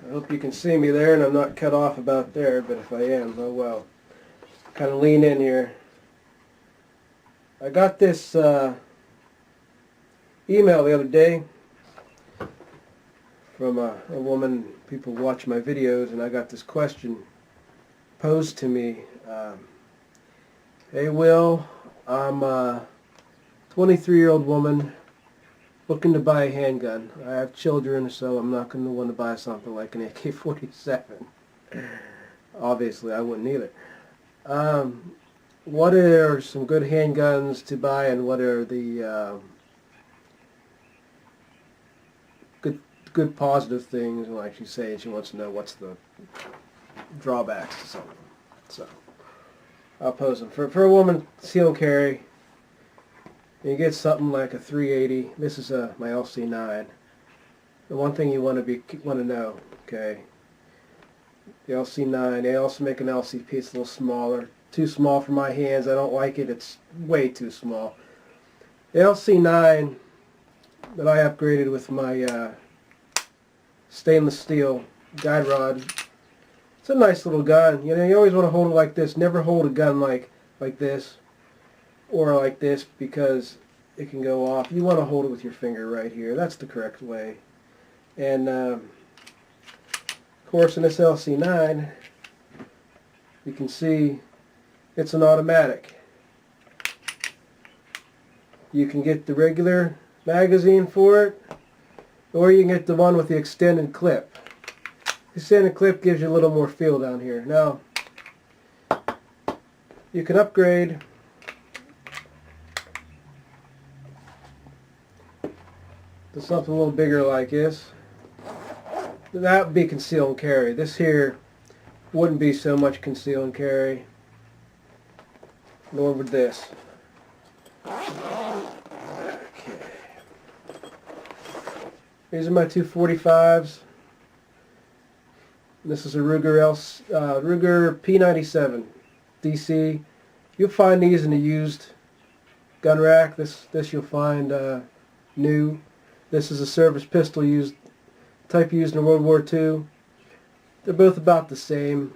I hope you can see me there and I'm not cut off about there, but if I am, oh well. Kind of lean in here. I got this email the other day from a woman. People watch my videos, and I got this question posed to me. Hey Will, I'm a 23-year-old woman looking to buy a handgun. I have children, so I'm not going to want to buy something like an AK-47. Obviously, I wouldn't either. What are some good handguns to buy, and what are the good positive things? Like she says, she wants to know what's the drawbacks to some of them. So I'll pose them. For a woman, conceal and carry, you get something like a 380. This is my LC9. The one thing you want to know, okay? The LC9. They also make an LCP. It's a little smaller. Too small for my hands. I don't like it. It's way too small. The LC9 that I upgraded with my stainless steel guide rod. It's a nice little gun. You know, you always want to hold it like this. Never hold a gun like this or like this, because it can go off. You want to hold it with your finger right here. That's the correct way. And of course, in this LC9, you can see it's an automatic. You can get the regular magazine for it, or you can get the one with the extended clip. The extended clip gives you a little more feel down here. Now, you can upgrade to something a little bigger like this. That would be conceal and carry. This here wouldn't be so much conceal and carry, nor would this. Okay. These are my 245s. This is a Ruger P97DC. You'll find these in the used gun rack. This you'll find new. This is a service pistol type used in World War II. They're both about the same.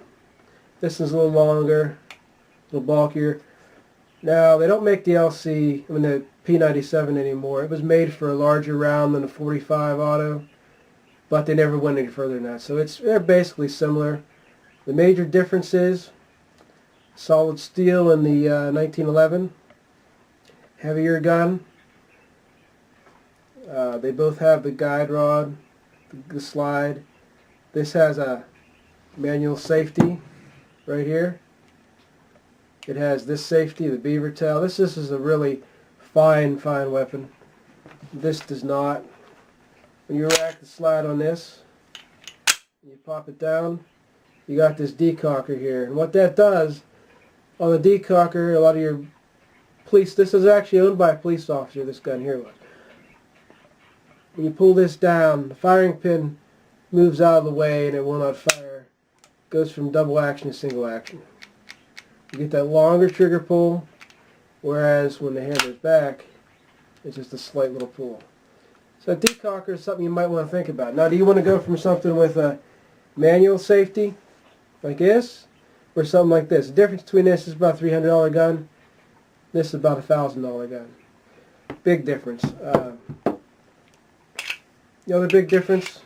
This is a little longer, a little bulkier. Now, they don't make the the P97 anymore. It was made for a larger round than the 45 auto, but they never went any further than that. So they're basically similar. The major difference is solid steel in the 1911, heavier gun. They both have the guide rod, the slide. This has a manual safety right here. It has this safety, the beaver tail. This is a really fine weapon. This does not. When you rack the slide on this, you pop it down, you got this decocker here. And what that does, on the decocker, a lot of your police, this is actually owned by a police officer, this gun here was. When you pull this down, the firing pin moves out of the way and it will not fire. It goes from double action to single action. You get that longer trigger pull, whereas when the hammer's back, it's just a slight little pull. So a decocker is something you might want to think about. Now, do you want to go from something with a manual safety, like this, or something like this? The difference between this is about a $300 gun. This is about a $1,000 gun. Big difference. The other big difference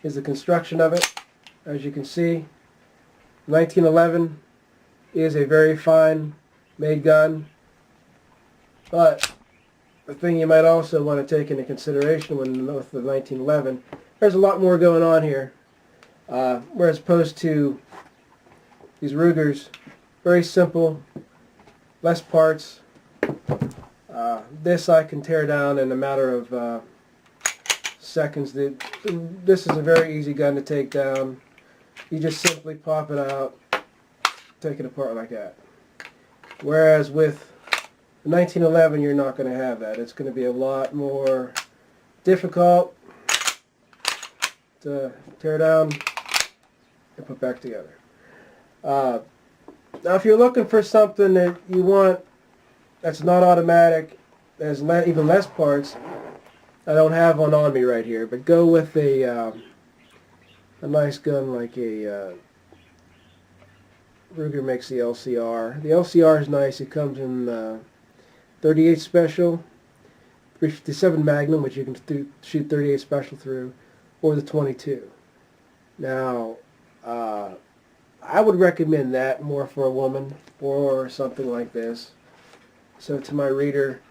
is the construction of it. As you can see, 1911 is a very fine made gun, but the thing you might also want to take into consideration with the 1911, there's a lot more going on here, whereas opposed to these Rugers, very simple, less parts. This I can tear down in a matter of seconds. This is a very easy gun to take down. You just simply pop it out, take it apart like that. Whereas with the 1911, you're not going to have that. It's going to be a lot more difficult to tear down and put back together. Now, if you're looking for something that you want that's not automatic, has even less parts, I don't have one on me right here, but go with a a nice gun like a Ruger makes the LCR. The LCR is nice. It comes in 38 special, 357 Magnum, which you can shoot 38 special through, or the 22. Now, I would recommend that more for a woman or something like this. So to my reader,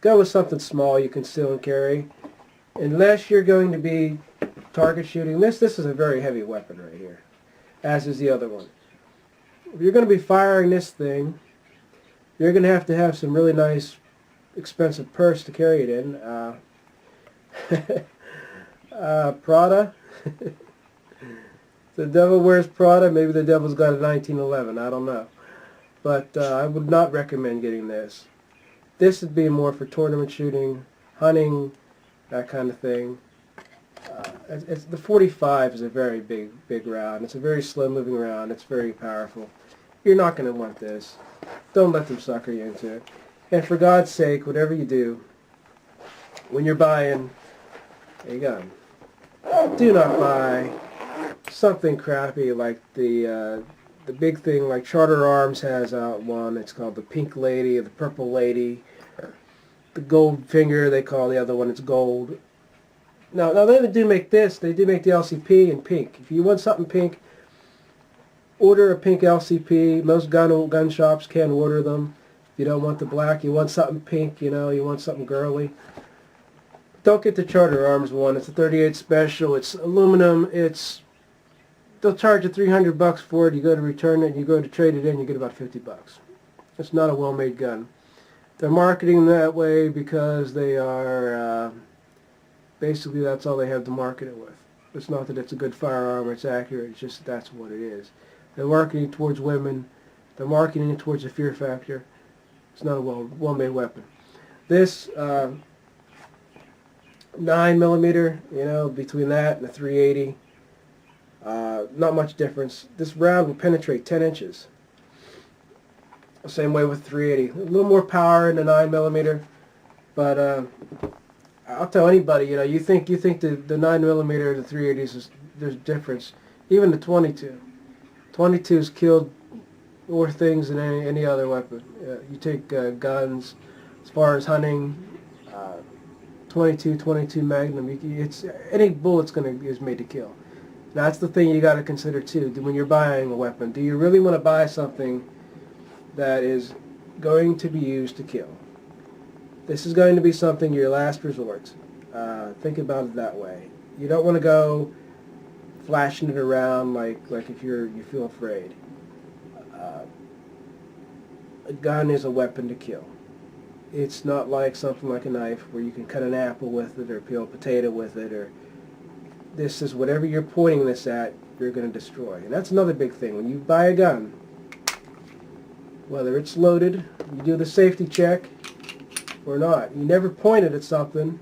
go with something small you can still carry. Unless you're going to be target shooting. This is a very heavy weapon right here, as is the other one. If you're going to be firing this thing, you're going to have some really nice, expensive purse to carry it in. Prada. The devil wears Prada. Maybe the devil's got a 1911. I don't know. But I would not recommend getting this. This would be more for tournament shooting, hunting, that kind of thing. The 45 is a very big round. It's a very slow-moving round. It's very powerful. You're not going to want this. Don't let them sucker you into it. And for God's sake, whatever you do, when you're buying a gun, do not buy something crappy like the big thing like Charter Arms has out one. It's called the Pink Lady or the Purple Lady. The Gold Finger, they call the other one. It's gold. Now they do make this. They do make the LCP in pink. If you want something pink, order a pink LCP. Most gun shops can order them. If you don't want the black, you want something pink, you want something girly. Don't get the Charter Arms one. It's a 38 special. It's aluminum. They'll charge you $300 for it. You go to return it, you go to trade it in, you get about $50. It's not a well-made gun. They're marketing that way because they are, basically that's all they have to market it with. It's not that it's a good firearm or it's accurate, it's just that's what it is. They're marketing towards women. They're marketing it towards a fear factor. It's not a well-made weapon. This 9mm, between that and the 380, not much difference. This round will penetrate 10 inches. Same way with 380. A little more power in the 9mm, but I'll tell anybody, you think the 9mm or the 380s there's a difference. Even the 22. 22's killed more things than any other weapon. You take guns, as far as hunting, 22 Magnum. Any bullet's is made to kill. That's the thing you got to consider too when you're buying a weapon. Do you really want to buy something that is going to be used to kill? This is going to be something your last resort. Think about it that way. You don't want to go flashing it around like if you feel afraid. A gun is a weapon to kill. It's not like something like a knife where you can cut an apple with it or peel a potato with it. Or this is whatever you're pointing this at, you're going to destroy. And that's another big thing. When you buy a gun, whether it's loaded, you do the safety check or not. You never point it at something.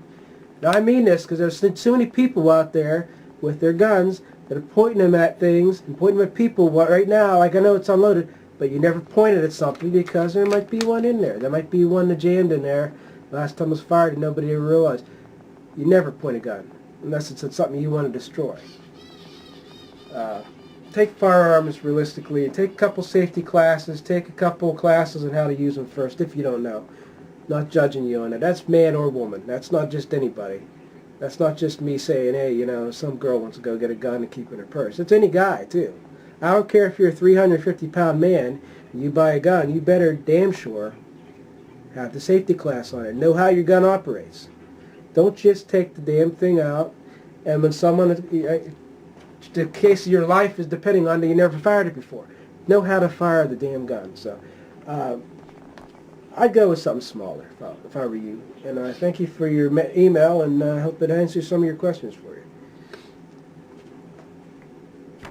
Now I mean this because there's so many people out there with their guns that are pointing them at things and pointing them at people right now, like I know it's unloaded, but you never point it at something because there might be one in there. There might be one that jammed in there last time it was fired and nobody ever realized. You never point a gun unless it's something you want to destroy. Take firearms realistically. Take a couple safety classes. Take a couple classes on how to use them first if you don't know. Not judging you on it. That's man or woman. That's not just anybody. That's not just me saying, hey, some girl wants to go get a gun and keep it in her purse. It's any guy, too. I don't care if you're a 350-pound man and you buy a gun, you better damn sure have the safety class on it. Know how your gun operates. Don't just take the damn thing out and when someone, the case of your life is depending on that you never fired it before. Know how to fire the damn gun. So I'd go with something smaller if I were you. And I thank you for your email, and I hope it answers some of your questions for you.